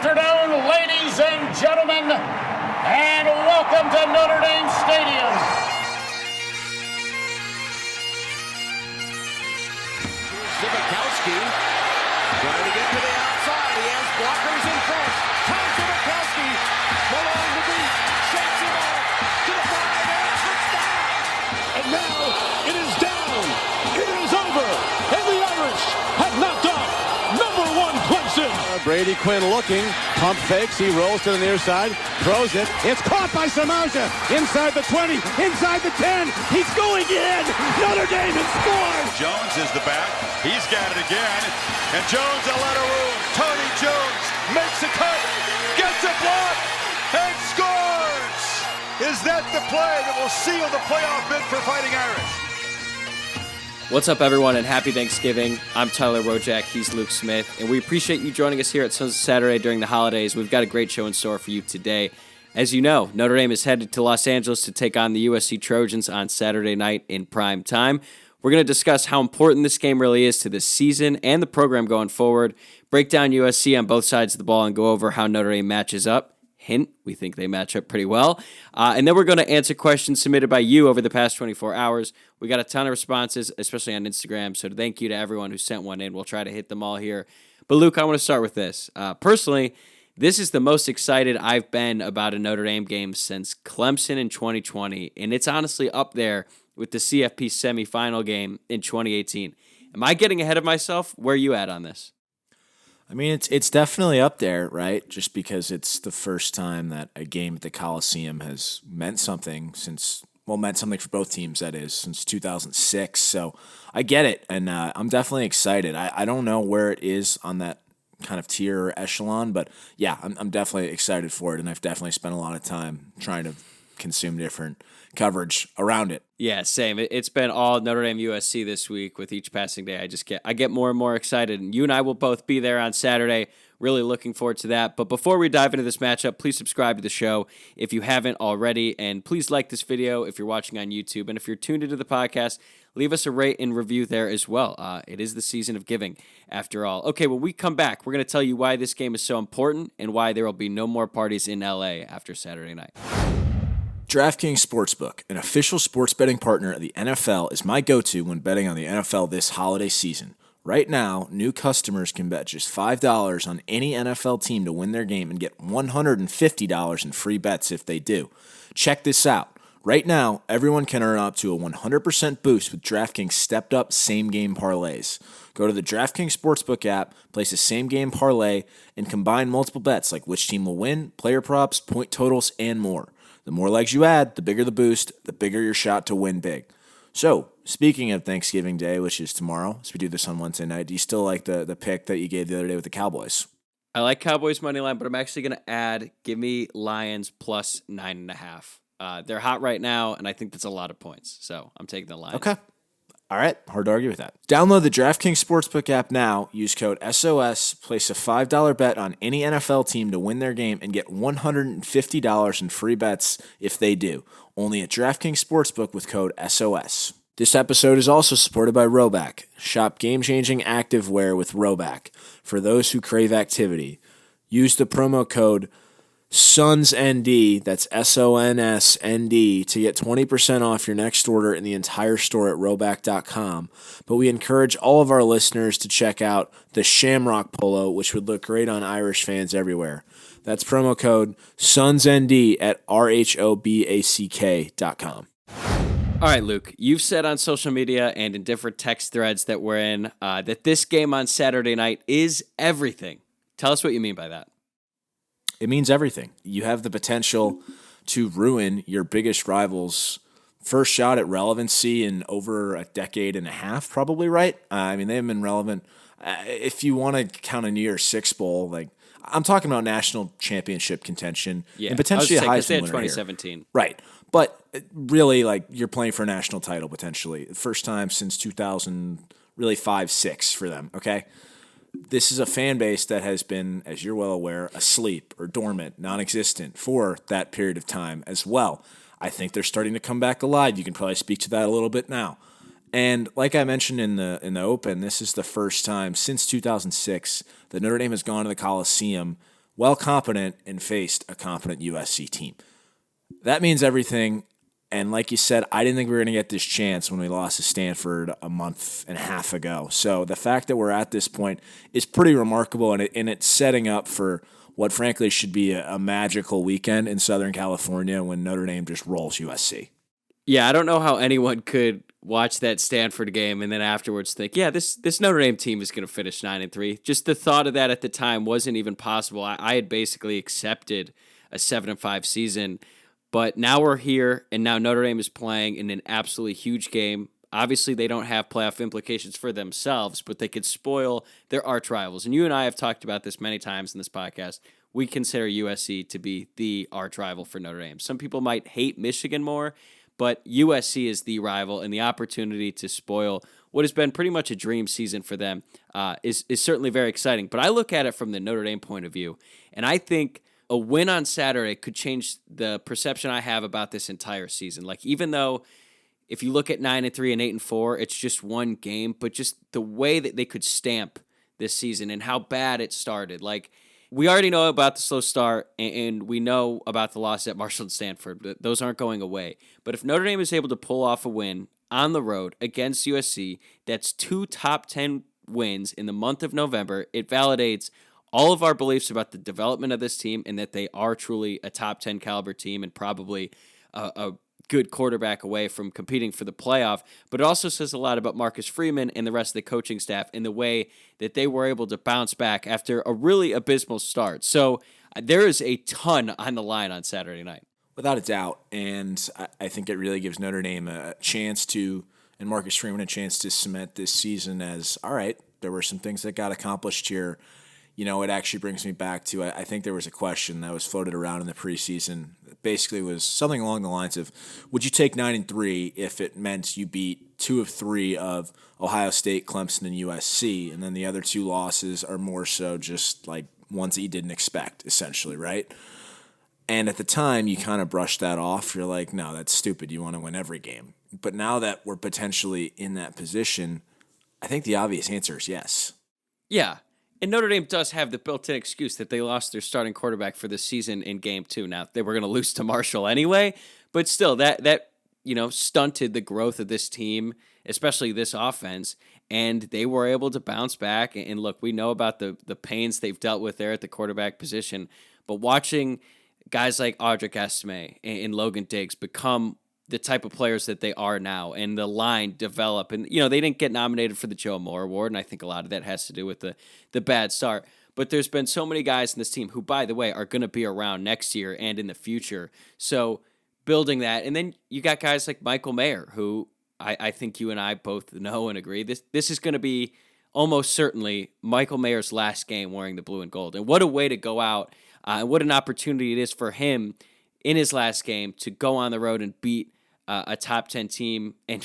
afternoon, ladies and gentlemen, and welcome to Notre Dame Stadium. Zibikowski trying to get to the outside. He has blockers in front. Tom Zibikowski, along the beat, shakes him off to the 5 and touchdown. And now it is down. It is over. And the Irish have knocked off number 1 Clemson. Brady Quinn looking, pump fakes, he rolls to the near side, throws it, it's caught by Samaja, inside the 20, inside the 10, he's going in, Notre Dame has scored! Jones is the back, he's got it again, and Jones a lot of room, Tony Jones makes a cut, gets a block, and scores! Is that the play that will seal the playoff bid for Fighting Irish? What's up, everyone, and happy Thanksgiving. I'm Tyler Wojak, he's Luke Smith, and we appreciate you joining us here at Sons of Saturday during the holidays. We've got a great show in store for you today. As you know, Notre Dame is headed to Los Angeles to take on the USC Trojans on Saturday night in prime time. We're going to discuss how important this game really is to this season and the program going forward, break down USC on both sides of the ball, and go over how Notre Dame matches up. Hint, we think they match up pretty well. And then we're going to answer questions submitted by you over the past 24 hours. We got a ton of responses, especially on Instagram, so thank you to everyone who sent one in. We'll try to hit them all here. But Luke, I want to start with this. Personally, this is the most excited I've been about a Notre Dame game since Clemson in 2020, and it's honestly up there with the CFP semifinal game in 2018. Am I getting ahead of myself? Where are you at on this? I mean, it's definitely up there, right? Just because it's the first time that a game at the Coliseum has meant something meant something for both teams, that is, since 2006. So I get it, and I'm definitely excited. I don't know where it is on that kind of tier or echelon, but yeah, I'm definitely excited for it, and I've definitely spent a lot of time trying to consume different coverage around it. Yeah, same. It's been all Notre Dame USC this week. With each passing day, I get more and more excited, and you and I will both be there on Saturday. Really looking forward to that. But before we dive into this matchup, please subscribe to the show if you haven't already, and please like this video if you're watching on YouTube, and if you're tuned into the podcast, leave us a rate and review there as well. It is the season of giving, after all. Okay, when we come back, we're going to tell you why this game is so important and why there will be no more parties in LA after Saturday night. DraftKings Sportsbook, an official sports betting partner of the NFL, is my go-to when betting on the NFL this holiday season. Right now, new customers can bet just $5 on any NFL team to win their game and get $150 in free bets if they do. Check this out. Right now, everyone can earn up to a 100% boost with DraftKings stepped-up same-game parlays. Go to the DraftKings Sportsbook app, place a same-game parlay, and combine multiple bets like which team will win, player props, point totals, and more. The more legs you add, the bigger the boost, the bigger your shot to win big. So, speaking of Thanksgiving Day, which is tomorrow, so we do this on Wednesday night, do you still like the pick that you gave the other day with the Cowboys? I like Cowboys money line, but I'm actually going to add, give me Lions plus 9.5. They're hot right now, and I think that's a lot of points, so I'm taking the Lions. Okay. All right, hard to argue with that. Download the DraftKings Sportsbook app now. Use code SOS. Place a $5 bet on any NFL team to win their game and get $150 in free bets if they do. Only at DraftKings Sportsbook with code SOS. This episode is also supported by Rhoback. Shop game-changing activewear with Rhoback. For those who crave activity, use the promo code SONSND, that's SONSND, to get 20% off your next order in the entire store at Rhoback.com. But we encourage all of our listeners to check out the Shamrock Polo, which would look great on Irish fans everywhere. That's promo code SONSND at RHOBACK.com. All right, Luke, you've said on social media and in different text threads that we're in that this game on Saturday night is everything. Tell us what you mean by that. It means everything. You have the potential to ruin your biggest rival's first shot at relevancy in over a decade and a half, probably, right? I mean, they haven't been relevant. If you want to count a New Year's Six Bowl, like I'm talking about national championship contention and potentially a Heisman winner 2017. Here. Right. But really, like, you're playing for a national title potentially. First time since 2000, really 5-6 for them, okay? This is a fan base that has been, as you're well aware, asleep or dormant, non-existent for that period of time as well. I think they're starting to come back alive. You can probably speak to that a little bit now. And like I mentioned in the open, this is the first time since 2006 that Notre Dame has gone to the Coliseum well competent and faced a competent USC team. That means everything. And like you said, I didn't think we were going to get this chance when we lost to Stanford a month and a half ago. So the fact that we're at this point is pretty remarkable, and it's setting up for what frankly should be a magical weekend in Southern California when Notre Dame just rolls USC. Yeah, I don't know how anyone could watch that Stanford game and then afterwards think, yeah, this Notre Dame team is going to finish 9-3. Just the thought of that at the time wasn't even possible. I had basically accepted a 7-5 season. But now we're here, and now Notre Dame is playing in an absolutely huge game. Obviously, they don't have playoff implications for themselves, but they could spoil their arch rivals. And you and I have talked about this many times in this podcast. We consider USC to be the arch rival for Notre Dame. Some people might hate Michigan more, but USC is the rival, and the opportunity to spoil what has been pretty much a dream season for them is certainly very exciting. But I look at it from the Notre Dame point of view, and I think a win on Saturday could change the perception I have about this entire season. Like, even though if you look at 9-3 and 8-4, it's just one game, but just the way that they could stamp this season and how bad it started. Like, we already know about the slow start, and we know about the loss at Marshall and Stanford. Those aren't going away. But if Notre Dame is able to pull off a win on the road against USC, that's 2 top 10 wins in the month of November. It validates all of our beliefs about the development of this team and that they are truly a top 10 caliber team and probably a good quarterback away from competing for the playoff. But it also says a lot about Marcus Freeman and the rest of the coaching staff in the way that they were able to bounce back after a really abysmal start. So there is a ton on the line on Saturday night. Without a doubt. And I think it really gives Notre Dame a chance to, and Marcus Freeman a chance to cement this season as, all right, there were some things that got accomplished here. You know, it actually brings me back to, I think there was a question that was floated around in the preseason. Basically was something along the lines of, would you take 9-3 if it meant you beat 2 of 3 of Ohio State, Clemson, and USC, and then the other 2 losses are more so just like ones that you didn't expect, essentially, right? And at the time, you kind of brushed that off. You're like, no, that's stupid. You want to win every game. But now that we're potentially in that position, I think the obvious answer is yes. Yeah. And Notre Dame does have the built-in excuse that they lost their starting quarterback for the season in Game 2. Now, they were going to lose to Marshall anyway, but still, that stunted the growth of this team, especially this offense, and they were able to bounce back. And look, we know about the pains they've dealt with there at the quarterback position, but watching guys like Audric Estime and Logan Diggs become the type of players that they are now and the line develop. And, they didn't get nominated for the Joe Moore Award, and I think a lot of that has to do with the bad start. But there's been so many guys in this team who, by the way, are going to be around next year and in the future. So building that. And then you got guys like Michael Mayer, who I think you and I both know and agree. This is going to be almost certainly Michael Mayer's last game wearing the blue and gold. And what a way to go out. And what an opportunity it is for him in his last game to go on the road and beat a top 10 team. And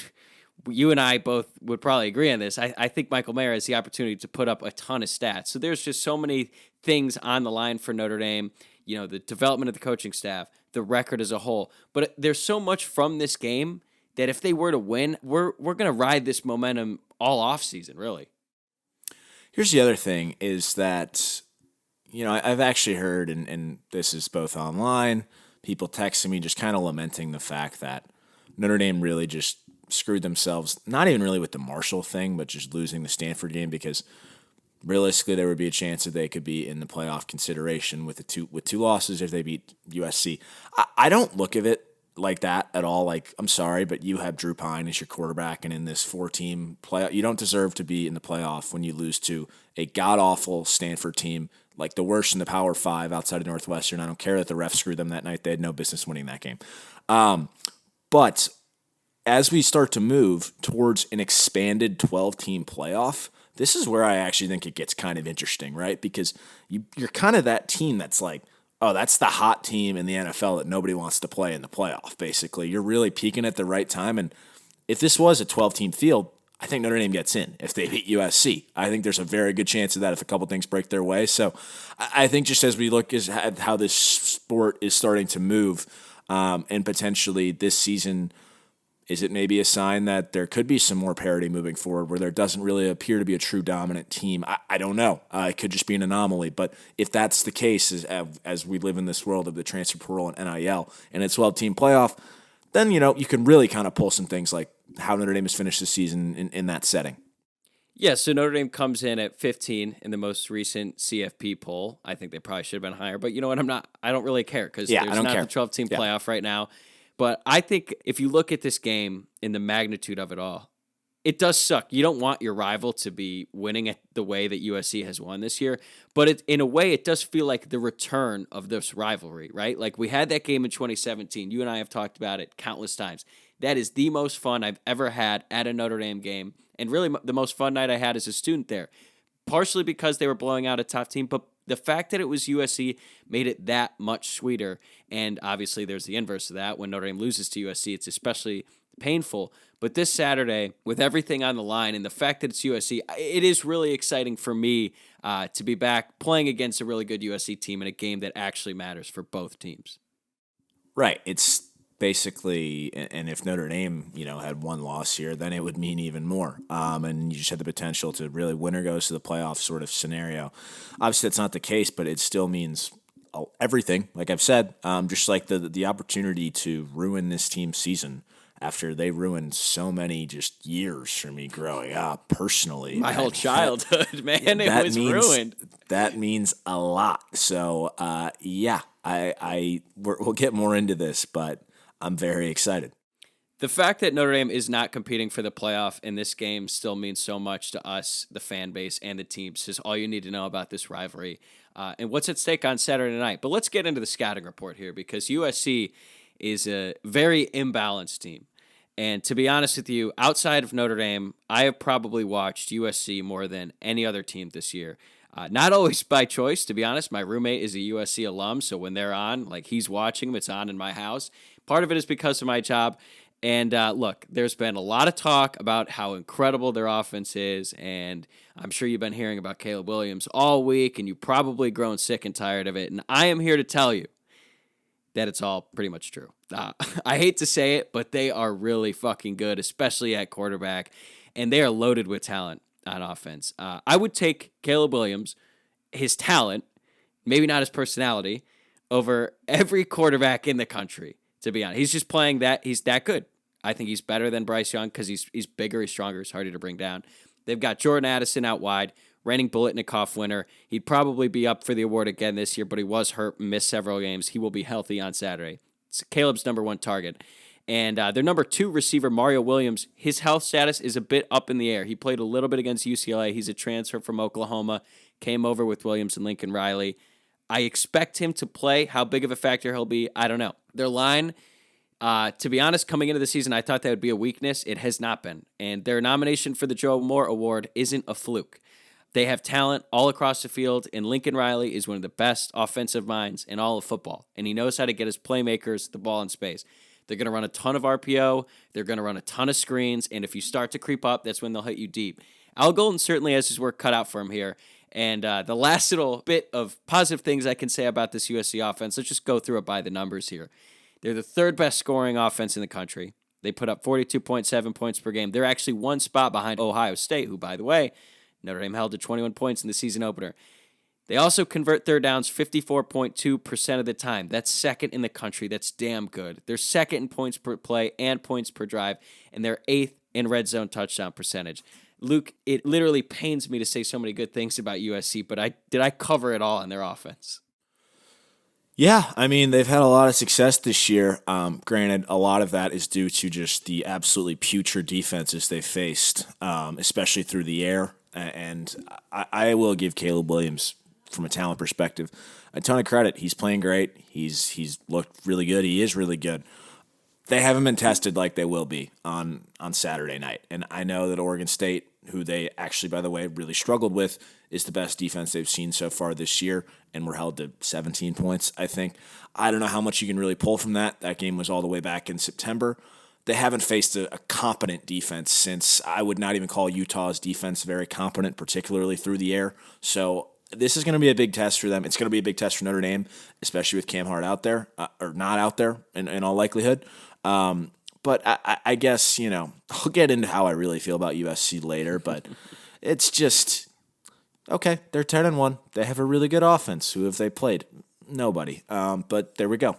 you and I both would probably agree on this. I think Michael Mayer has the opportunity to put up a ton of stats. So there's just so many things on the line for Notre Dame, the development of the coaching staff, the record as a whole. But there's so much from this game that if they were to win, we're going to ride this momentum all off season, really. Here's the other thing is that, I've actually heard, and this is both online, people texting me just kind of lamenting the fact that Notre Dame really just screwed themselves, not even really with the Marshall thing, but just losing the Stanford game, because realistically there would be a chance that they could be in the playoff consideration with two losses if they beat USC. I don't look at it like that at all. Like, I'm sorry, but you have Drew Pine as your quarterback, and in this 4-team playoff, you don't deserve to be in the playoff when you lose to a god-awful Stanford team, like the worst in the Power 5 outside of Northwestern. I don't care that the refs screwed them that night. They had no business winning that game. But as we start to move towards an expanded 12-team playoff, this is where I actually think it gets kind of interesting, right? Because you're kind of that team that's like, oh, that's the hot team in the NFL that nobody wants to play in the playoff, basically. You're really peaking at the right time. And if this was a 12-team field, I think Notre Dame gets in if they beat USC. I think there's a very good chance of that if a couple things break their way. So I think just as we look at how this sport is starting to move, and potentially this season Is it maybe a sign that there could be some more parity moving forward where there doesn't really appear to be a true dominant team? I don't know. It could just be an anomaly. But if that's the case, as we live in this world of the transfer portal and NIL and a 12-team playoff, then, you can really kind of pull some things like how Notre Dame has finished the season in that setting. Yeah, so Notre Dame comes in at 15 in the most recent CFP poll. I think they probably should have been higher. But you know what? I don't really care because there's not the 12-team playoff right now. But I think if you look at this game in the magnitude of it all, it does suck. You don't want your rival to be winning it the way that USC has won this year. But in a way, it does feel like the return of this rivalry, right? Like we had that game in 2017. You and I have talked about it countless times. That is the most fun I've ever had at a Notre Dame game. And really the most fun night I had as a student there. Partially because they were blowing out a tough team, but the fact that it was USC made it that much sweeter. And obviously there's the inverse of that. When Notre Dame loses to USC, it's especially painful. But this Saturday, with everything on the line and the fact that it's USC, it is really exciting for me to be back playing against a really good USC team in a game that actually matters for both teams. Right. It's basically, and if Notre Dame, had one loss here, then it would mean even more. And you just had the potential to really winner goes to the playoff sort of scenario. Obviously, that's not the case, but it still means everything. Like I've said, just like the opportunity to ruin this team's season after they ruined so many just years for me growing up personally. My whole childhood, man, it was ruined. That means a lot. So, we'll get more into this, but I'm very excited. The fact that Notre Dame is not competing for the playoff in this game still means so much to us, the fan base, and the teams. Is all you need to know about this rivalry and what's at stake on Saturday night. But let's get into the scouting report here because USC is a very imbalanced team. And to be honest with you, outside of Notre Dame, I have probably watched USC more than any other team this year. Not always by choice, to be honest. My roommate is a USC alum, so when they're on, like he's watching them, it's on in my house. Part of it is because of my job. And look, there's been a lot of talk about how incredible their offense is, and I'm sure you've been hearing about Caleb Williams all week, and you've probably grown sick and tired of it. And I am here to tell you that it's all pretty much true. I hate to say it, but they are really fucking good, especially at quarterback, and they are loaded with talent on offense. I would take Caleb Williams, his talent, maybe not his personality, over every quarterback in the country, to be honest. He's just playing that. He's that good. I think he's better than Bryce Young because he's bigger, he's stronger, he's harder to bring down. They've got Jordan Addison out wide, reigning Biletnikoff winner. He'd probably be up for the award again this year, but he was hurt and missed several games. He will be healthy on Saturday. It's Caleb's number one target. And their number two receiver, Mario Williams, his health status is a bit up in the air. He played a little bit against UCLA. He's a transfer from Oklahoma, came over with Williams and Lincoln Riley. I expect him to play. How big of a factor he'll be, I don't know. Their line, to be honest, coming into the season, I thought that would be a weakness. It has not been. And their nomination for the Joe Moore Award isn't a fluke. They have talent all across the field, and Lincoln Riley is one of the best offensive minds in all of football. And he knows how to get his playmakers the ball in space. They're going to run a ton of RPO. They're going to run a ton of screens. And if you start to creep up, that's when they'll hit you deep. Al Golden certainly has his work cut out for him here. And the last little bit of positive things I can say about this USC offense, let's just go through it by the numbers here. They're the third best scoring offense in the country. They put up 42.7 points per game. They're actually one spot behind Ohio State, who, by the way, Notre Dame held to 21 points in the season opener. They also convert third downs 54.2% of the time. That's second in the country. That's damn good. They're second in points per play and points per drive, and they're eighth in red zone touchdown percentage. Luke, it literally pains me to say so many good things about USC, but did I cover it all in their offense? Yeah, I mean, they've had a lot of success this year. Granted, a lot of that is due to just the absolutely putrid defenses they faced, especially through the air. And I will give Caleb Williams, from a talent perspective, a ton of credit. He's playing great. He's looked really good. He is really good. They haven't been tested like they will be on Saturday night. And I know that Oregon State, who they actually, by the way, really struggled with, is the best defense they've seen so far this year, and were held to 17 points, I think. I don't know how much you can really pull from that. That game was all the way back in September. They haven't faced a competent defense since I would not even call Utah's defense very competent, particularly through the air. So this is going to be a big test for them. It's going to be a big test for Notre Dame, especially with Cam Hart out there, or not out there in all likelihood. But I guess, I'll get into how I really feel about USC later, but it's just, okay, they're 10-1. They have a really good offense. Who have they played? Nobody. But there we go.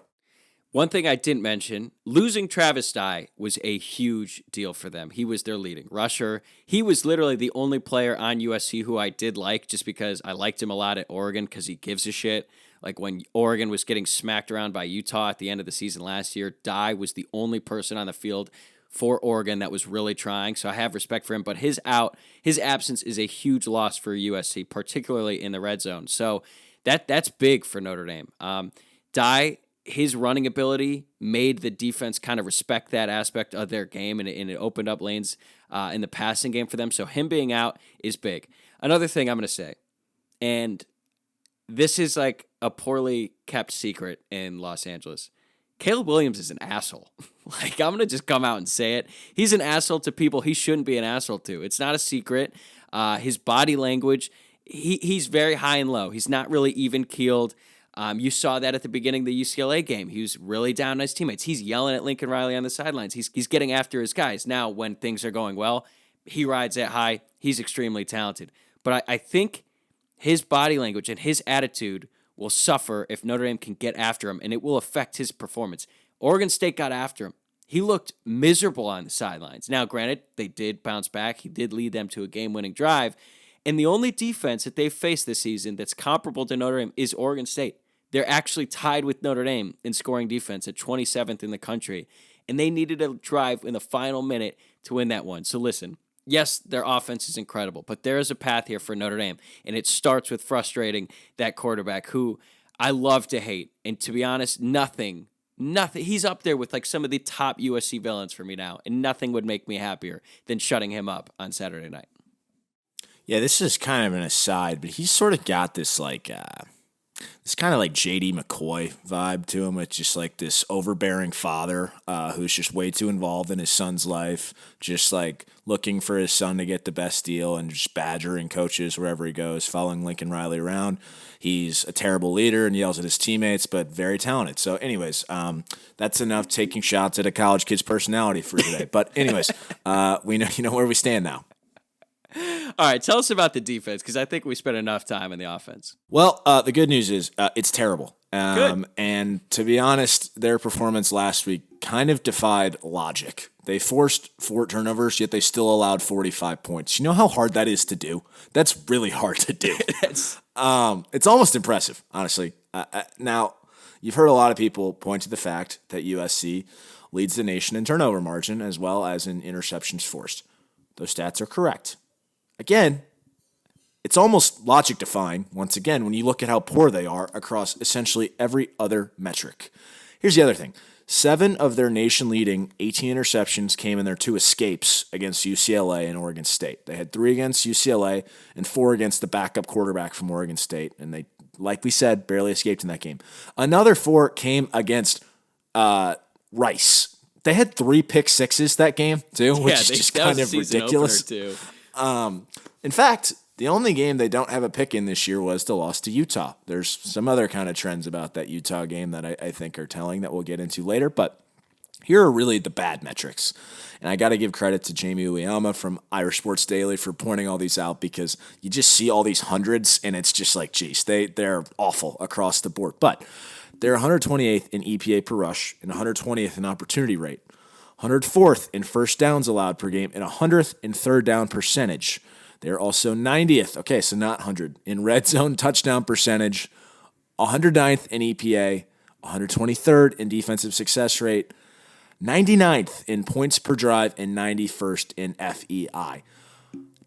One thing I didn't mention, losing Travis Dye was a huge deal for them. He was their leading rusher. He was literally the only player on USC who I did like, just because I liked him a lot at Oregon because he gives a shit. Like when Oregon was getting smacked around by Utah at the end of the season last year, Dye was the only person on the field for Oregon that was really trying. So I have respect for him, but his absence is a huge loss for USC, particularly in the red zone. So that's big for Notre Dame. Dye, his running ability made the defense kind of respect that aspect of their game, and it opened up lanes in the passing game for them. So him being out is big. Another thing I'm going to say, and this is like a poorly kept secret in Los Angeles. Caleb Williams is an asshole. Like, I'm going to just come out and say it. He's an asshole to people he shouldn't be an asshole to. It's not a secret. His body language, he's very high and low. He's not really even-keeled. You saw that at the beginning of the UCLA game. He was really down on his teammates. He's yelling at Lincoln Riley on the sidelines. He's getting after his guys. Now, when things are going well, he rides that high. He's extremely talented. But I think his body language and his attitude will suffer if Notre Dame can get after him, and it will affect his performance. Oregon State got after him. He looked miserable on the sidelines. Now, granted, they did bounce back. He did lead them to a game-winning drive. And the only defense that they've faced this season that's comparable to Notre Dame is Oregon State. They're actually tied with Notre Dame in scoring defense at 27th in the country, and they needed a drive in the final minute to win that one. So listen, yes, their offense is incredible, but there is a path here for Notre Dame, and it starts with frustrating that quarterback who I love to hate. And to be honest, nothing, he's up there with like some of the top USC villains for me now, and nothing would make me happier than shutting him up on Saturday night. Yeah, this is kind of an aside, but he's sort of got this like this kind of like J.D. McCoy vibe to him. It's just like this overbearing father who's just way too involved in his son's life, just like looking for his son to get the best deal and just badgering coaches wherever he goes, following Lincoln Riley around. He's a terrible leader and yells at his teammates, but very talented. So anyways, that's enough taking shots at a college kid's personality for today. But anyways, we know where we stand now. All right, tell us about the defense, because I think we spent enough time on the offense. Well, the good news is it's terrible. Good. And to be honest, their performance last week kind of defied logic. They forced 4 turnovers, yet they still allowed 45 points. You know how hard that is to do? That's really hard to do. It's almost impressive, honestly. Now, you've heard a lot of people point to the fact that USC leads the nation in turnover margin as well as in interceptions forced. Those stats are correct. Again, it's almost logic defying, once again, when you look at how poor they are across essentially every other metric. Here's the other thing. 7 of their nation-leading 18 interceptions came in their 2 escapes against UCLA and Oregon State. They had 3 against UCLA and 4 against the backup quarterback from Oregon State, and they, like we said, barely escaped in that game. Another 4 came against Rice. They had 3 pick sixes that game, too, which is just kind of ridiculous. In fact, the only game they don't have a pick in this year was the loss to Utah. There's some other kind of trends about that Utah game that I think are telling that we'll get into later, but here are really the bad metrics. And I got to give credit to Jamie Uyama from Irish Sports Daily for pointing all these out, because you just see all these hundreds and it's just like, geez, they're awful across the board. But they're 128th in EPA per rush and 120th in opportunity rate, 104th in first downs allowed per game, and 100th in third down percentage. They're also 90th, okay, so not 100, in red zone touchdown percentage, 109th in EPA, 123rd in defensive success rate, 99th in points per drive, and 91st in FEI.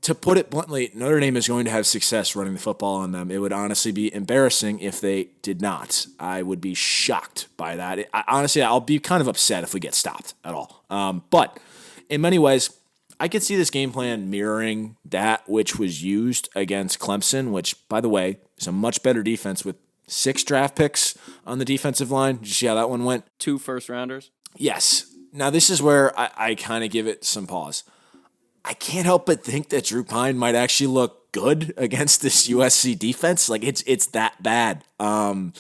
To put it bluntly, Notre Dame is going to have success running the football on them. It would honestly be embarrassing if they did not. I would be shocked by that. Honestly, I'll be kind of upset if we get stopped at all. But in many ways, I could see this game plan mirroring that which was used against Clemson, which, by the way, is a much better defense with 6 draft picks on the defensive line. Did you see how that one went? 2 first-rounders? Yes. Now, this is where I kind of give it some pause. I can't help but think that Drew Pine might actually look good against this USC defense. Like, it's that bad. And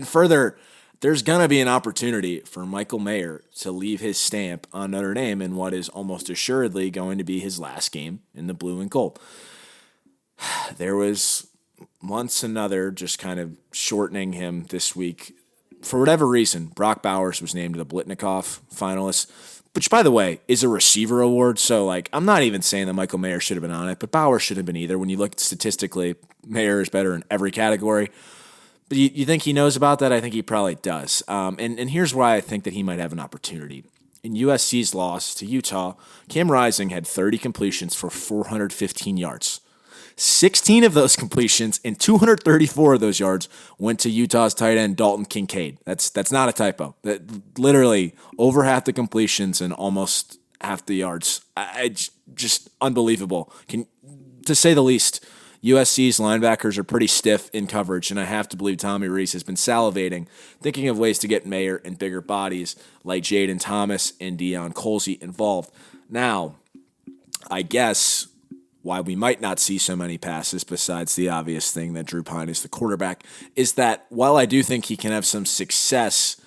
further, there's going to be an opportunity for Michael Mayer to leave his stamp on Notre Dame in what is almost assuredly going to be his last game in the blue and gold. There was once another just kind of shortening him this week. For whatever reason, Brock Bowers was named the Blitnikoff finalist, which, by the way, is a receiver award. So, I'm not even saying that Michael Mayer should have been on it, but Bowers should have been either. When you look statistically, Mayer is better in every category. But you think he knows about that? I think he probably does. And here's why I think that he might have an opportunity. In USC's loss to Utah, Cam Rising had 30 completions for 415 yards. 16 of those completions and 234 of those yards went to Utah's tight end, Dalton Kincaid. That's not a typo. That literally over half the completions and almost half the yards. Just unbelievable. To say the least. USC's linebackers are pretty stiff in coverage, and I have to believe Tommy Rees has been salivating, thinking of ways to get Mayer and bigger bodies like Jaden Thomas and Deion Colsey involved. Now, I guess why we might not see so many passes, besides the obvious thing that Drew Pine is the quarterback, is that while I do think he can have some success,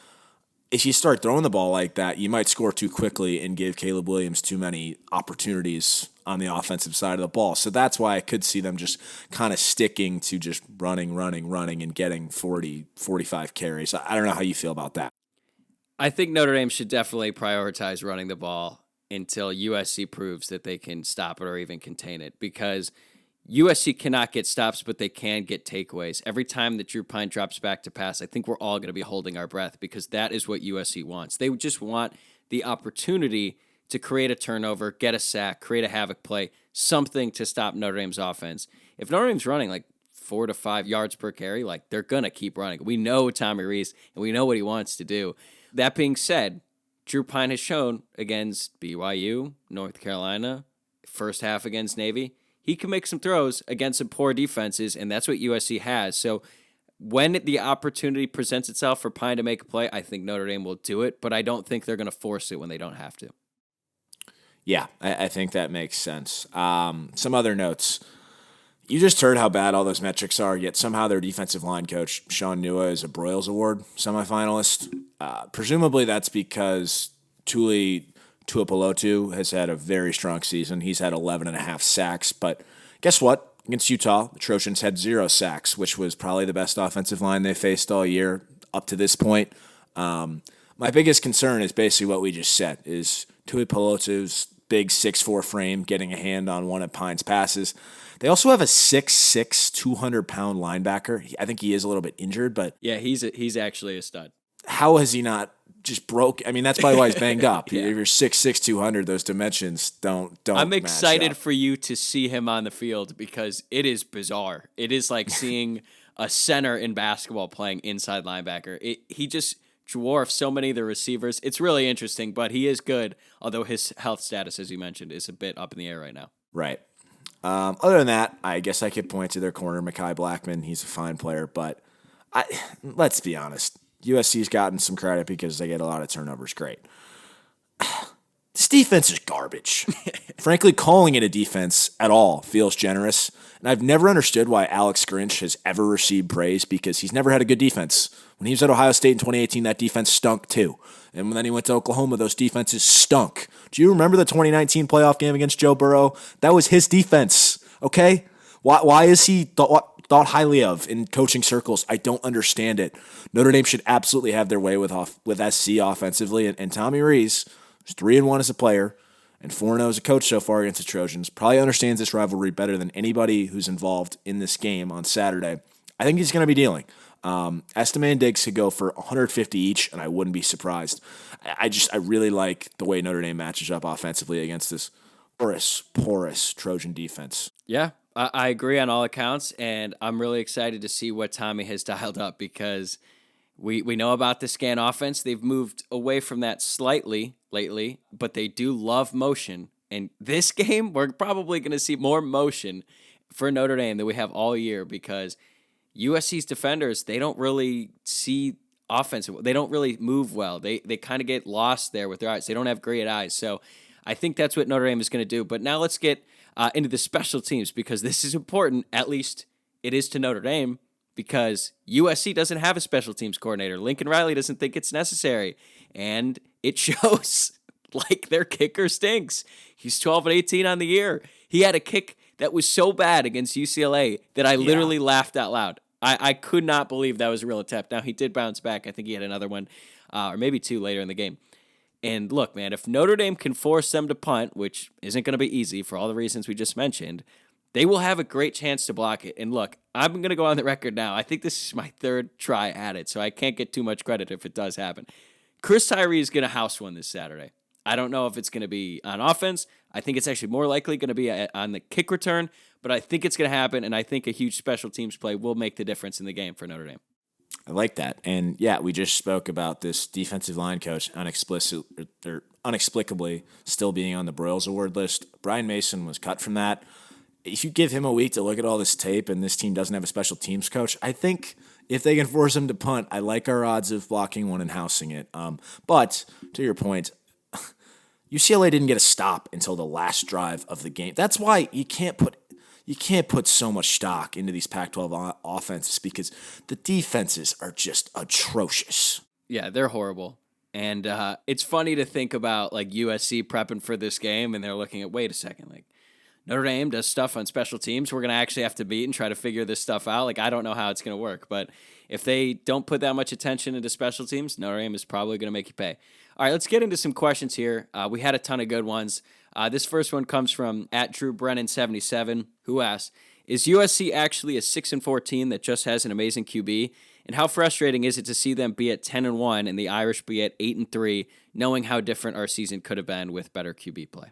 if you start throwing the ball like that, you might score too quickly and give Caleb Williams too many opportunities on the offensive side of the ball. So that's why I could see them just kind of sticking to just running, and getting 40, 45 carries. I don't know how you feel about that. I think Notre Dame should definitely prioritize running the ball until USC proves that they can stop it or even contain it, because USC cannot get stops, but they can get takeaways. Every time that Drew Pine drops back to pass, I think we're all going to be holding our breath, because that is what USC wants. They just want the opportunity to create a turnover, get a sack, create a havoc play, something to stop Notre Dame's offense. If Notre Dame's running 4 to 5 yards per carry, they're going to keep running. We know Tommy Rees, and we know what he wants to do. That being said, Drew Pine has shown against BYU, North Carolina, first half against Navy, he can make some throws against some poor defenses, and that's what USC has. So when the opportunity presents itself for Pine to make a play, I think Notre Dame will do it, but I don't think they're going to force it when they don't have to. Yeah, I think that makes sense. Some other notes. You just heard how bad all those metrics are, yet somehow their defensive line coach, Sean Nua, is a Broyles Award semifinalist. Presumably that's because Tuli Tuipulotu has had a very strong season. He's had 11.5 sacks, but guess what? Against Utah, the Trojans had 0 sacks, which was probably the best offensive line they faced all year up to this point. My biggest concern is basically what we just said, is Tuipulotu's big 6'4" frame getting a hand on one of Pine's passes. They also have a 6'6", 200-pound linebacker. I think he is a little bit injured, but yeah, he's actually a stud. How has he not just broke? I mean, that's probably why he's banged up. Yeah. If you're 6'6", 200, those dimensions don't I'm match excited up. for you to see him on the field, because it is bizarre. It is like seeing a center in basketball playing inside linebacker. He just dwarfs so many of the receivers. It's really interesting, but he is good, although his health status, as you mentioned, is a bit up in the air right now. Right. Other than that, I guess I could point to their corner, Mekhi Blackman. He's a fine player, but let's be honest. USC's gotten some credit because they get a lot of turnovers. Great. This defense is garbage. Frankly, calling it a defense at all feels generous. And I've never understood why Alex Grinch has ever received praise, because he's never had a good defense. When he was at Ohio State in 2018, that defense stunk too. And then he went to Oklahoma, those defenses stunk. Do you remember the 2019 playoff game against Joe Burrow? That was his defense, okay? Why is he thought highly of in coaching circles? I don't understand it. Notre Dame should absolutely have their way with SC offensively, and Tommy Rees, who's 3-1 as a player and 4-0 as a coach so far against the Trojans, probably understands this rivalry better than anybody who's involved in this game on Saturday. I think he's going to be dealing. Estime and Diggs could go for 150 each, and I wouldn't be surprised. I really like the way Notre Dame matches up offensively against this porous Trojan defense. Yeah, I agree on all accounts, and I'm really excited to see what Tommy has dialed up, because we know about the scan offense. They've moved away from that slightly lately, but they do love motion. And this game, we're probably going to see more motion for Notre Dame than we have all year, because USC's defenders, they don't really see offense. They don't really move well. They kind of get lost there with their eyes. They don't have great eyes. So I think that's what Notre Dame is going to do. But now let's get into the special teams, because this is important. At least it is to Notre Dame. because USC doesn't have a special teams coordinator. Lincoln Riley doesn't think it's necessary, and it shows. Like, their kicker stinks. He's 12-18 on the year. He had a kick that was so bad against UCLA that I literally laughed out loud. I could not believe that was a real attempt. Now, he did bounce back. I think he had another one, or maybe two later in the game. And look, man, if Notre Dame can force them to punt, which isn't going to be easy for all the reasons we just mentioned, they will have a great chance to block it. And look, I'm going to go on the record now. I think this is my third try at it, so I can't get too much credit if it does happen. Chris Tyree is going to house one this Saturday. I don't know if it's going to be on offense. I think it's actually more likely going to be on the kick return, but I think it's going to happen, and I think a huge special teams play will make the difference in the game for Notre Dame. I like that. And yeah, we just spoke about this defensive line coach inexplicably still being on the Broyles Award list. Brian Mason was cut from that. If you give him a week to look at all this tape and this team doesn't have a special teams coach, I think if they can force him to punt, I like our odds of blocking one and housing it. But to your point, UCLA didn't get a stop until the last drive of the game. That's why you can't put so much stock into these Pac-12 offenses, because the defenses are just atrocious. Yeah, they're horrible. And it's funny to think about like USC prepping for this game, and they're looking at, wait a second, like Notre Dame does stuff on special teams. We're going to actually have to meet and try to figure this stuff out. Like, I don't know how it's going to work, but if they don't put that much attention into special teams, Notre Dame is probably going to make you pay. All right, let's get into some questions here. We had a ton of good ones. This first one comes from @DrewBrennan77, who asks, is USC actually a 6-4 team that just has an amazing QB? And how frustrating is it to see them be at 10-1 and the Irish be at 8-3, knowing how different our season could have been with better QB play?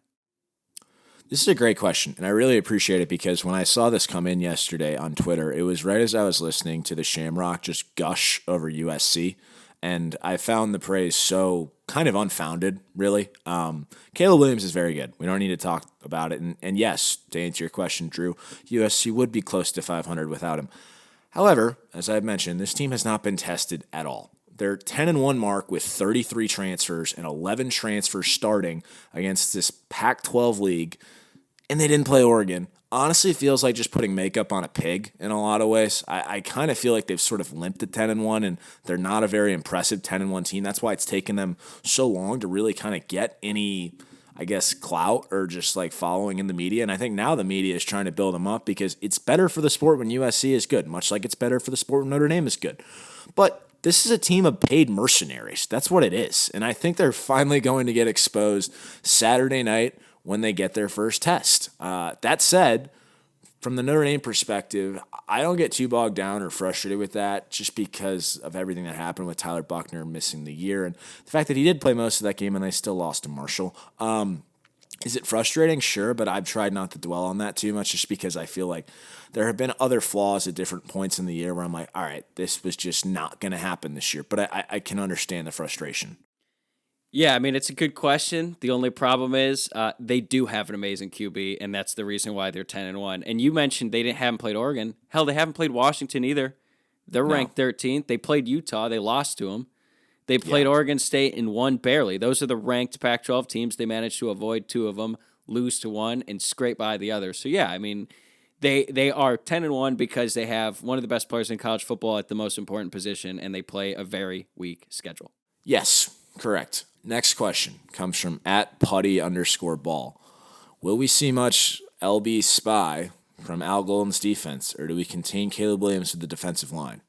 This is a great question, and I really appreciate it, because when I saw this come in yesterday on Twitter, it was right as I was listening to the Shamrock just gush over USC, and I found the praise so kind of unfounded, really. Caleb Williams is very good. We don't need to talk about it, and yes, to answer your question, Drew, USC would be close to 500 without him. However, as I've mentioned, this team has not been tested at all. Their 10-1 mark with 33 transfers and 11 transfers starting against this Pac-12 league, and they didn't play Oregon. Honestly, it feels like just putting makeup on a pig in a lot of ways. I kind of feel like they've sort of limped at 10-1, and they're not a very impressive 10-1 team. That's why it's taken them so long to really kind of get any, I guess, clout or just like following in the media. And I think now the media is trying to build them up, because it's better for the sport when USC is good, much like it's better for the sport when Notre Dame is good. But this is a team of paid mercenaries. That's what it is. And I think they're finally going to get exposed Saturday night when they get their first test. That said, from the Notre Dame perspective, I don't get too bogged down or frustrated with that, just because of everything that happened with Tyler Buchner missing the year and the fact that he did play most of that game and they still lost to Marshall. Is it frustrating? Sure, but I've tried not to dwell on that too much, just because I feel like there have been other flaws at different points in the year where I'm like, all right, this was just not going to happen this year. But I can understand the frustration. Yeah, I mean, it's a good question. The only problem is they do have an amazing QB, and that's the reason why they're 10-1. And you mentioned they haven't played Oregon. Hell, they haven't played Washington either. They're ranked 13th. They played Utah. They lost to them. They played Oregon State and won barely. Those are the ranked Pac-12 teams. They managed to avoid two of them, lose to one, and scrape by the other. So, yeah, I mean, they are 10-1 because they have one of the best players in college football at the most important position, and they play a very weak schedule. Yes, correct. Next question comes from @putty_ball. Will we see much LB spy from Al Golden's defense, or do we contain Caleb Williams with the defensive line?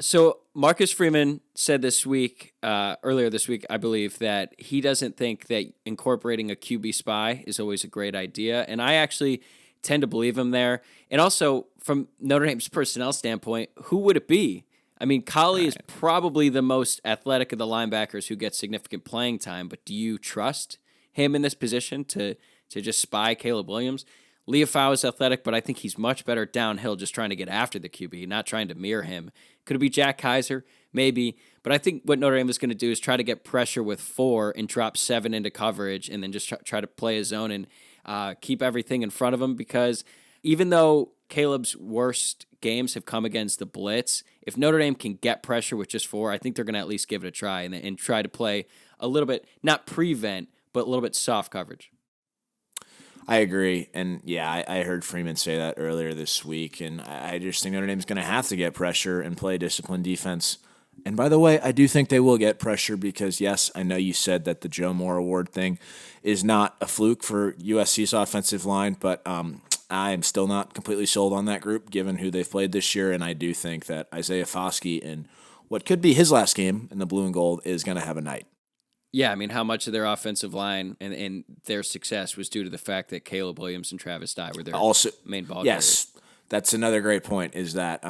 So Marcus Freeman said this week, earlier this week, I believe, that he doesn't think that incorporating a QB spy is always a great idea. And I actually tend to believe him there. And also, from Notre Dame's personnel standpoint, who would it be? I mean, Colley is probably the most athletic of the linebackers who gets significant playing time, but do you trust him in this position to just spy Caleb Williams? Leofau is athletic, but I think he's much better downhill just trying to get after the QB, not trying to mirror him. Could it be Jack Kaiser? Maybe. But I think what Notre Dame is going to do is try to get pressure with 4 and drop 7 into coverage and then just try to play his zone and keep everything in front of him, because even though Caleb's worst games have come against the blitz, if Notre Dame can get pressure with just 4, I think they're going to at least give it a try and try to play a little bit, not prevent, but a little bit soft coverage. I agree. And yeah, I heard Freeman say that earlier this week. And I just think Notre Dame's going to have to get pressure and play disciplined defense. And by the way, I do think they will get pressure because, yes, I know you said that the Joe Moore Award thing is not a fluke for USC's offensive line, but I am still not completely sold on that group given who they've played this year. And I do think that Isaiah Foskey in what could be his last game in the blue and gold is going to have a night. Yeah, I mean, how much of their offensive line and their success was due to the fact that Caleb Williams and Travis Dye were their main ball yes, carriers. That's another great point is that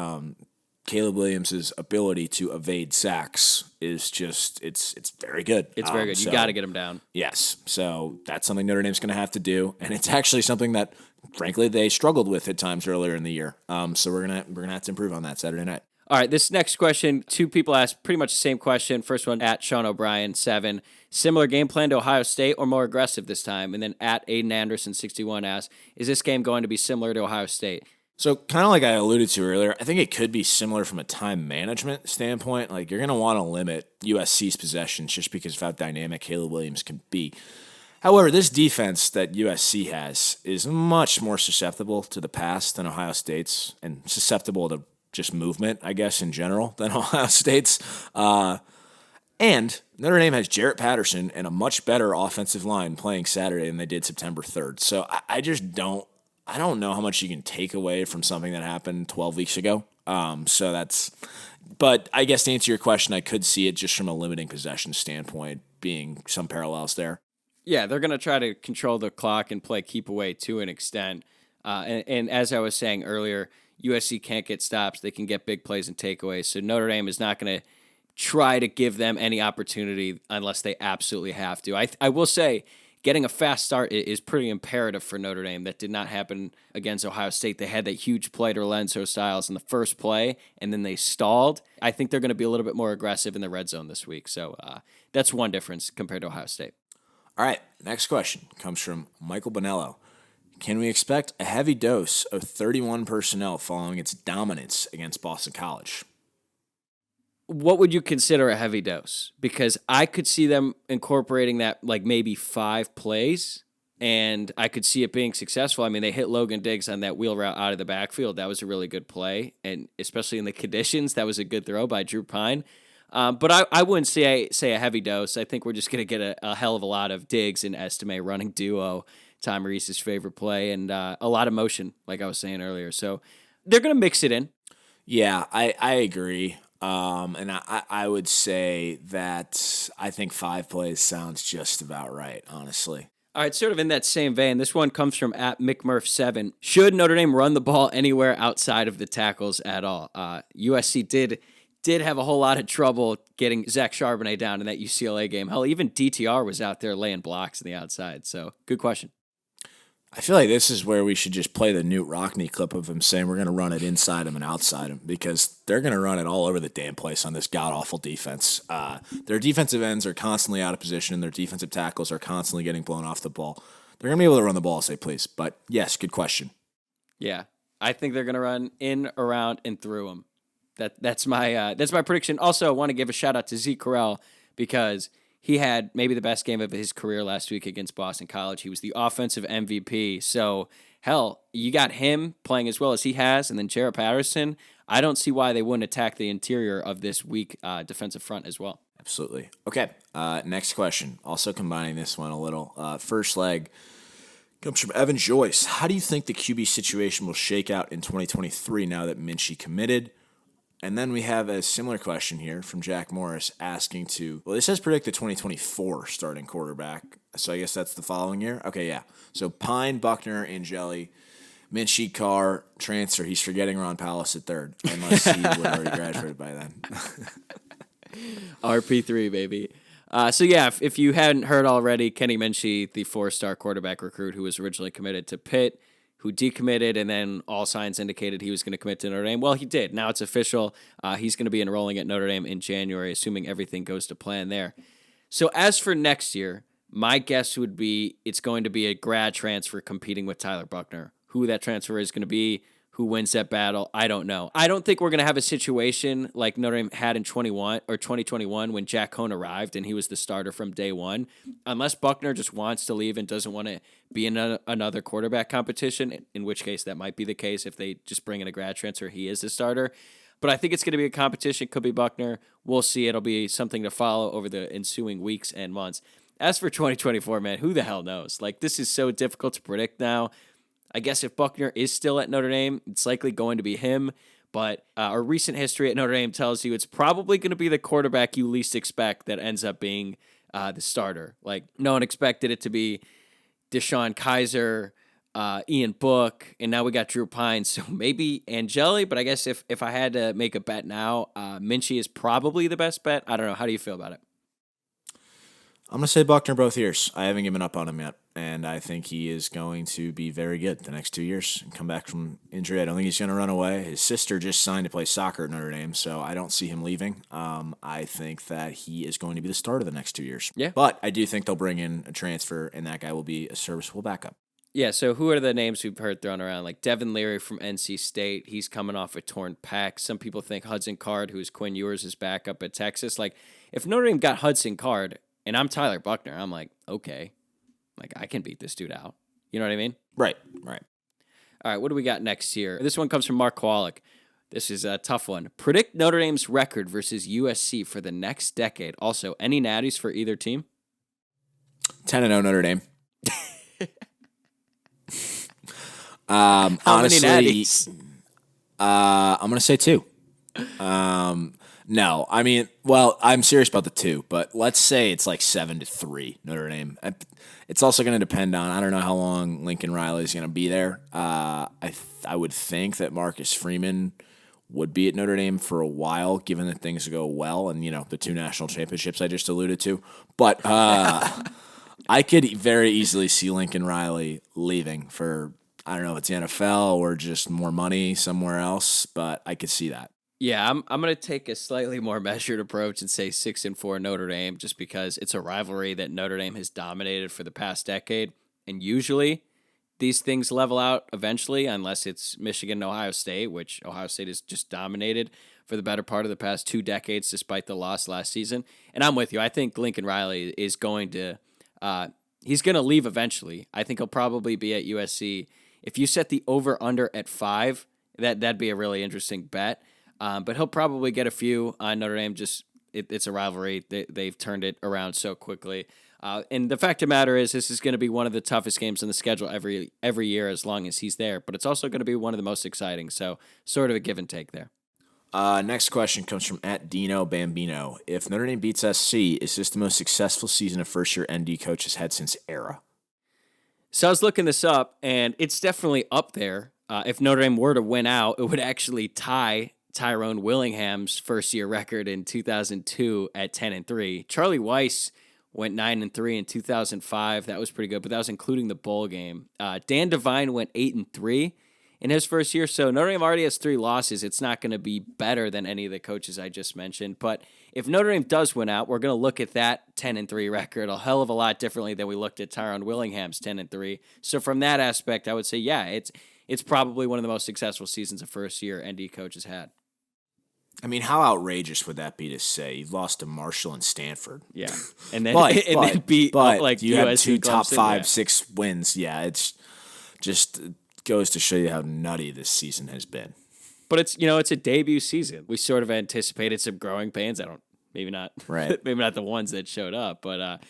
Caleb Williams' ability to evade sacks is just it's very good. It's very good. You got to get him down. Yes, so that's something Notre Dame's going to have to do, and it's actually something that, frankly, they struggled with at times earlier in the year. So we're gonna have to improve on that Saturday night. All right, this next question, two people asked pretty much the same question. First one at Sean O'Brien, 7. Similar game plan to Ohio State or more aggressive this time? And then at Aiden Anderson, 61, asked, is this game going to be similar to Ohio State? So kind of like I alluded to earlier, I think it could be similar from a time management standpoint. Like you're going to want to limit USC's possessions just because of how dynamic Caleb Williams can be. However, this defense that USC has is much more susceptible to the pass than Ohio State's and susceptible to just movement, I guess, in general than Ohio State's. And Notre Dame has Jarrett Patterson and a much better offensive line playing Saturday than they did September 3rd. So I just don't know how much you can take away from something that happened 12 weeks ago. But I guess to answer your question, I could see it just from a limiting possession standpoint being some parallels there. Yeah, they're going to try to control the clock and play keep away to an extent. And as I was saying earlier, USC can't get stops. They can get big plays and takeaways. So Notre Dame is not going to try to give them any opportunity unless they absolutely have to. I will say getting a fast start is pretty imperative for Notre Dame. That did not happen against Ohio State. They had that huge play to Lorenzo Styles in the first play, and then they stalled. I think they're going to be a little bit more aggressive in the red zone this week. So that's one difference compared to Ohio State. All right, next question comes from Michael Bonello. Can we expect a heavy dose of 31 personnel following its dominance against Boston College? What would you consider a heavy dose? Because I could see them incorporating that like maybe 5 plays, and I could see it being successful. I mean, they hit Logan Diggs on that wheel route out of the backfield. That was a really good play, and especially in the conditions, that was a good throw by Drew Pine. But I wouldn't say a heavy dose. I think we're just going to get a hell of a lot of Diggs and Estime running duo. Tom Reese's favorite play, and a lot of motion, like I was saying earlier. So they're going to mix it in. Yeah, I agree. And I would say that I think 5 plays sounds just about right, honestly. All right, sort of in that same vein, this one comes from at McMurph7. Should Notre Dame run the ball anywhere outside of the tackles at all? USC did have a whole lot of trouble getting Zach Charbonnet down in that UCLA game. Hell, even DTR was out there laying blocks on the outside. So good question. I feel like this is where we should just play the Newt Rockne clip of him saying we're going to run it inside him and outside him because they're going to run it all over the damn place on this god-awful defense. Their defensive ends are constantly out of position. Their defensive tackles are constantly getting blown off the ball. They're going to be able to run the ball as they please. But, yes, good question. Yeah, I think they're going to run in, around, and through them. That's my prediction. Also, I want to give a shout-out to Zeke Correll because he had maybe the best game of his career last week against Boston College. He was the offensive MVP. So, hell, you got him playing as well as he has, and then Jarrett Patterson. I don't see why they wouldn't attack the interior of this weak defensive front as well. Absolutely. Okay, next question. Also combining this one a little. First leg comes from Evan Joyce. How do you think the QB situation will shake out in 2023 now that Minchie committed? And then we have a similar question here from Jack Morris asking this says predict the 2024 starting quarterback. So I guess that's the following year. Okay, yeah. So Pine, Buckner, Angeli, Minchie, Carr, transfer. He's forgetting Ron Pallas at third, unless he would already graduated by then. RP3, baby. So yeah, if you hadn't heard already, Kenny Minchie, the 4-star quarterback recruit who was originally committed to Pitt, who decommitted, and then all signs indicated he was going to commit to Notre Dame. Well, he did. Now it's official. He's going to be enrolling at Notre Dame in January, assuming everything goes to plan there. So as for next year, my guess would be it's going to be a grad transfer competing with Tyler Buckner. Who that transfer is going to be, who wins that battle, I don't know. I don't think we're going to have a situation like Notre Dame had in 2021 when Jack Cohn arrived and he was the starter from day one. Unless Buckner just wants to leave and doesn't want to be in another quarterback competition, in which case that might be the case if they just bring in a grad transfer, he is the starter. But I think it's going to be a competition. Could be Buckner. We'll see. It'll be something to follow over the ensuing weeks and months. As for 2024, man, who the hell knows? Like, this is so difficult to predict now. I guess if Buckner is still at Notre Dame, it's likely going to be him. But our recent history at Notre Dame tells you it's probably going to be the quarterback you least expect that ends up being the starter. Like, no one expected it to be Deshaun Kaiser, Ian Book, and now we got Drew Pine. So maybe Angeli, but I guess if I had to make a bet now, Minchie is probably the best bet. I don't know. How do you feel about it? I'm going to say Buckner both years. I haven't given up on him yet, and I think he is going to be very good the next 2 years and come back from injury. I don't think he's going to run away. His sister just signed to play soccer at Notre Dame, so I don't see him leaving. I think that he is going to be the starter the next 2 years. Yeah. But I do think they'll bring in a transfer, and that guy will be a serviceable backup. Yeah, so who are the names we've heard thrown around? Like Devin Leary from NC State. He's coming off a torn pec. Some people think Hudson Card, who's Quinn Ewers' backup at Texas. Like, if Notre Dame got Hudson Card, and I'm Tyler Buckner, I'm like, okay. Like, I can beat this dude out. You know what I mean? Right. All right, what do we got next here? This one comes from Mark Kowalik. This is a tough one. Predict Notre Dame's record versus USC for the next decade. Also, any natties for either team? 10-0 Notre Dame. How honestly, many natties? I'm going to say 2. No, I mean, well, I'm serious about the 2, but let's say it's like 7-3 Notre Dame. It's also going to depend on, I don't know how long Lincoln Riley is going to be there. I would think that Marcus Freeman would be at Notre Dame for a while, given that things go well and, the 2 national championships I just alluded to. But I could very easily see Lincoln Riley leaving for, I don't know if it's the NFL or just more money somewhere else, but I could see that. Yeah, I'm going to take a slightly more measured approach and say 6-4 Notre Dame, just because it's a rivalry that Notre Dame has dominated for the past decade. And usually these things level out eventually, unless it's Michigan and Ohio State, which Ohio State has just dominated for the better part of the past 2 decades, despite the loss last season. And I'm with you. I think Lincoln Riley is going to he's going to leave eventually. I think he'll probably be at USC. If you set the over-under at 5, that'd be a really interesting bet. But he'll probably get a few on Notre Dame. Just it's a rivalry. They've turned it around so quickly. And the fact of the matter is, this is going to be one of the toughest games on the schedule every year as long as he's there. But it's also going to be one of the most exciting. So sort of a give and take there. Next question comes from @Dino Bambino. If Notre Dame beats SC, is this the most successful season a first-year ND coach has had since era? So I was looking this up, and it's definitely up there. If Notre Dame were to win out, it would actually tie Tyrone Willingham's first-year record in 2002 at 10-3. Charlie Weiss went 9-3 in 2005. That was pretty good, but that was including the bowl game. Dan Devine went 8-3 in his first year. So Notre Dame already has 3 losses. It's not going to be better than any of the coaches I just mentioned. But if Notre Dame does win out, we're going to look at that 10-3 record a hell of a lot differently than we looked at Tyrone Willingham's 10-3. So from that aspect, I would say, yeah, it's probably one of the most successful seasons a first-year ND coach has had. I mean, how outrageous would that be to say you've lost to Marshall and Stanford? Yeah, and then but beat like you USC, had 2 top Clemson, 5, yeah. 6 wins. Yeah, it's just goes to show you how nutty this season has been. But it's a debut season. We sort of anticipated some growing pains. Maybe not the ones that showed up, but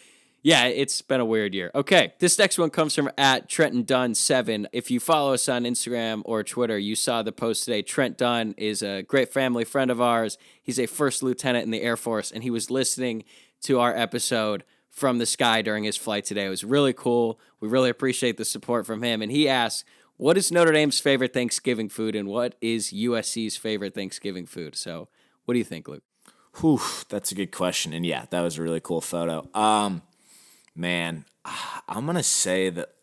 yeah, it's been a weird year. Okay, this next one comes from @TrentonDunn7. If you follow us on Instagram or Twitter, you saw the post today. Trent Dunn is a great family friend of ours. He's a first lieutenant in the Air Force, and he was listening to our episode from the sky during his flight today. It was really cool. We really appreciate the support from him. And he asked, what is Notre Dame's favorite Thanksgiving food, and what is USC's favorite Thanksgiving food? So what do you think, Luke? Whew, that's a good question. And yeah, that was a really cool photo. Man, I'm going to say that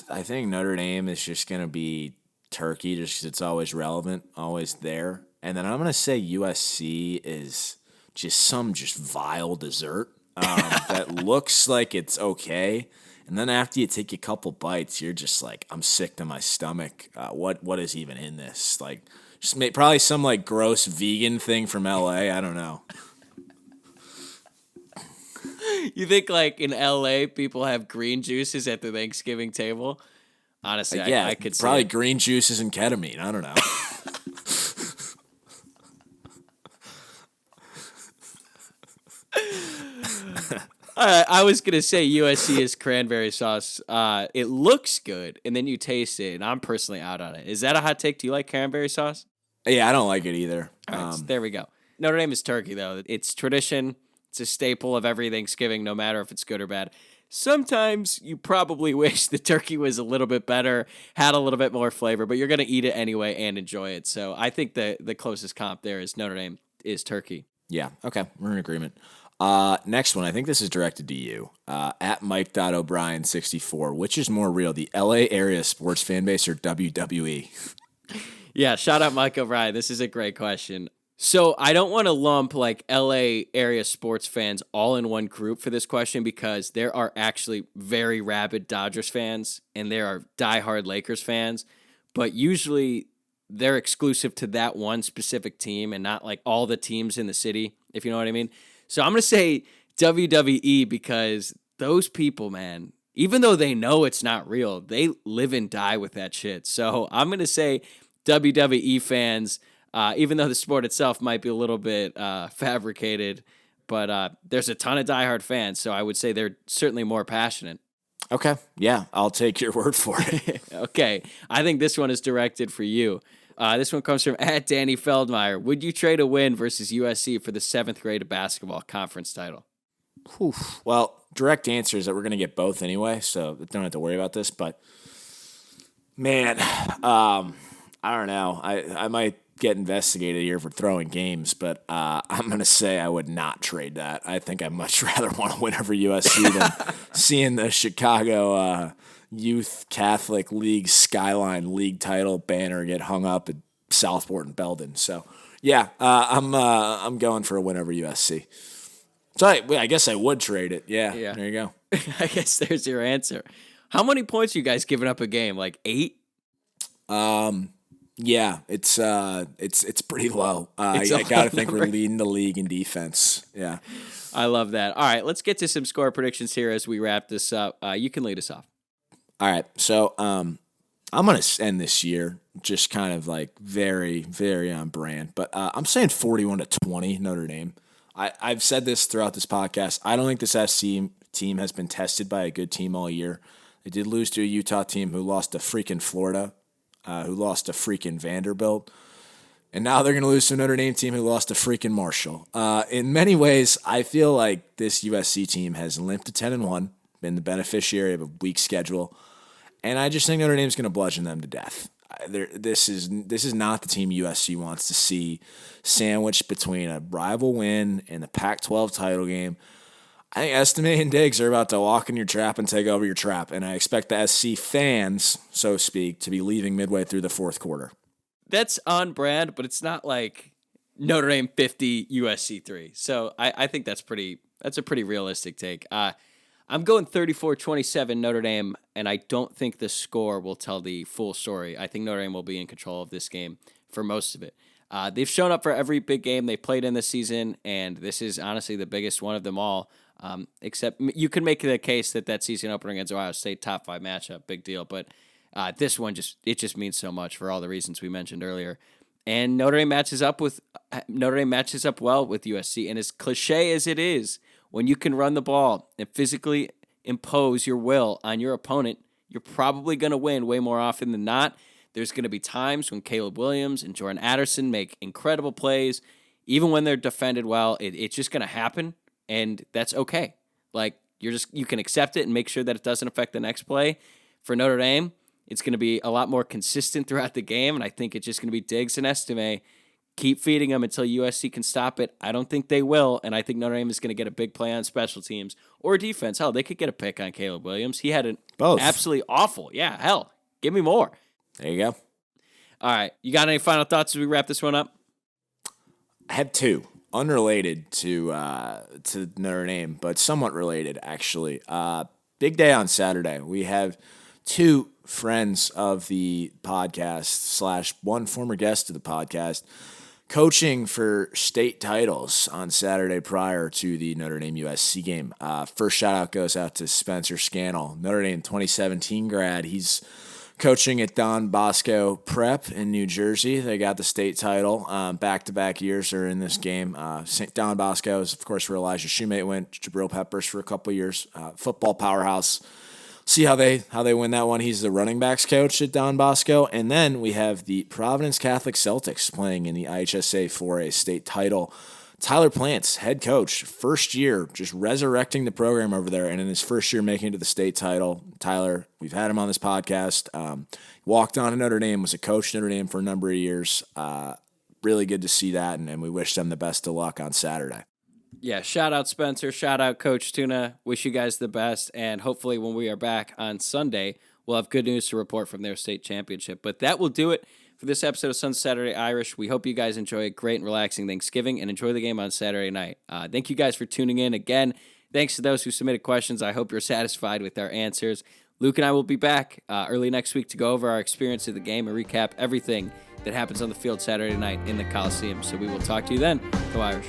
I think Notre Dame is just going to be turkey just because it's always relevant, always there. And then I'm going to say USC is just some vile dessert that looks like it's okay And then after you take a couple bites, you're just like, I'm sick to my stomach. What is even in this? Like, probably some like gross vegan thing from LA. I don't know. You think like in LA people have green juices at the Thanksgiving table? Honestly, Yeah, I could see probably it. green juices and ketamine. I don't know. I was gonna say USC is cranberry sauce. It looks good, and then you taste it, and I'm personally out on it. Is that a hot take? Do you like cranberry sauce? Yeah, I don't like it either. All right, there we go. Notre Dame is turkey, though. It's tradition. It's a staple of every Thanksgiving, no matter if it's good or bad. Sometimes you probably wish the turkey was a little bit better, had a little bit more flavor, but you're going to eat it anyway and enjoy it. So I think the closest comp there is Notre Dame is turkey. Yeah, okay, we're in agreement. Next one, I think this is directed to you. At Mike.O'Brien64, which is more real, the LA area sports fan base or WWE? Yeah, shout out Mike O'Brien. This is a great question. So I don't want to lump like LA area sports fans all in one group for this question because there are actually very rabid Dodgers fans and there are diehard Lakers fans, but usually they're exclusive to that one specific team and not like all the teams in the city, if you know what I mean. So I'm going to say WWE because those people, man, even though they know it's not real, they live and die with that shit. So I'm going to say WWE fans, even though the sport itself might be a little bit fabricated, but there's a ton of diehard fans, so I would say they're certainly more passionate. Okay, yeah, I'll take your word for it. Okay, I think this one is directed for you. This one comes from at Danny Feldmeyer. Would you trade a win versus USC for the 7th grade basketball conference title? Well, direct answer is that we're going to get both anyway, so don't have to worry about this, but man, I don't know. I might get investigated here for throwing games, but I'm going to say I would not trade that. I think I'd much rather want to win over USC than seeing the Chicago Youth Catholic League Skyline League title banner get hung up at Southport and Belden. So, yeah, I'm going for a win over USC. So I guess I would trade it. Yeah. There you go. I guess there's your answer. How many points you guys giving up a game? Like 8? Yeah, it's pretty low. I gotta think we're leading the league in defense. Yeah, I love that. All right, let's get to some score predictions here as we wrap this up. You can lead us off. All right, so I'm gonna end this year just kind of like very, very on brand, but I'm saying 41-20 Notre Dame. I've said this throughout this podcast. I don't think this SC team has been tested by a good team all year. They did lose to a Utah team who lost to freaking Florida. Who lost to freaking Vanderbilt. And now they're going to lose to a Notre Dame team who lost to freaking Marshall. In many ways, I feel like this USC team has limped to 10-1, been the beneficiary of a weak schedule, and I just think Notre Dame's going to bludgeon them to death. This is not the team USC wants to see sandwiched between a rival win and the Pac-12 title game. I think Estime and Diggs are about to walk in your trap and take over your trap, and I expect the SC fans, so to speak, to be leaving midway through the fourth quarter. That's on brand, but it's not like Notre Dame 50, USC 3. So I think that's a pretty realistic take. I'm going 34-27 Notre Dame, and I don't think the score will tell the full story. I think Notre Dame will be in control of this game for most of it. They've shown up for every big game they played in this season, and this is honestly the biggest one of them all. Except you can make the case that season opener against Ohio State, top 5 matchup, big deal. But this one just means so much for all the reasons we mentioned earlier. And Notre Dame matches up well with USC. And as cliche as it is, when you can run the ball and physically impose your will on your opponent, you're probably going to win way more often than not. There's going to be times when Caleb Williams and Jordan Addison make incredible plays, even when they're defended well. It's just going to happen. And that's okay. Like you can accept it and make sure that it doesn't affect the next play. For Notre Dame, it's going to be a lot more consistent throughout the game, and I think it's just going to be Diggs and Estime. Keep feeding them until USC can stop it. I don't think they will, and I think Notre Dame is going to get a big play on special teams or defense. Hell, they could get a pick on Caleb Williams. He had an absolutely awful. Yeah, hell, give me more. There you go. All right, you got any final thoughts as we wrap this one up? I have 2. Unrelated to Notre Dame, but somewhat related, actually. big day on Saturday. We have two friends of the podcast / one former guest of the podcast coaching for state titles on Saturday prior to the Notre Dame USC game. First shout out goes out to Spencer Scannell, Notre Dame 2017 grad. He's coaching at Don Bosco Prep in New Jersey. They got the state title. Back-to-back years are in this game. Don Bosco is, of course, where Elijah Shoemate went. Jabril Peppers for a couple years. Football powerhouse. See how they win that one. He's the running backs coach at Don Bosco. And then we have the Providence Catholic Celtics playing in the IHSA 4A state title. Tyler Plants, head coach, first year, just resurrecting the program over there, and in his first year making it to the state title. Tyler, we've had him on this podcast. Walked on to Notre Dame, was a coach at Notre Dame for a number of years. Really good to see that, and we wish them the best of luck on Saturday. Yeah, shout out Spencer, shout out Coach Tuna. Wish you guys the best, and hopefully when we are back on Sunday, we'll have good news to report from their state championship. But that will do it for this episode of Sun Saturday Irish. We hope you guys enjoy a great and relaxing Thanksgiving and enjoy the game on Saturday night. Thank you guys for tuning in. Again, thanks to those who submitted questions. I hope you're satisfied with our answers. Luke and I will be back early next week to go over our experience of the game and recap everything that happens on the field Saturday night in the Coliseum. So we will talk to you then. Go Irish.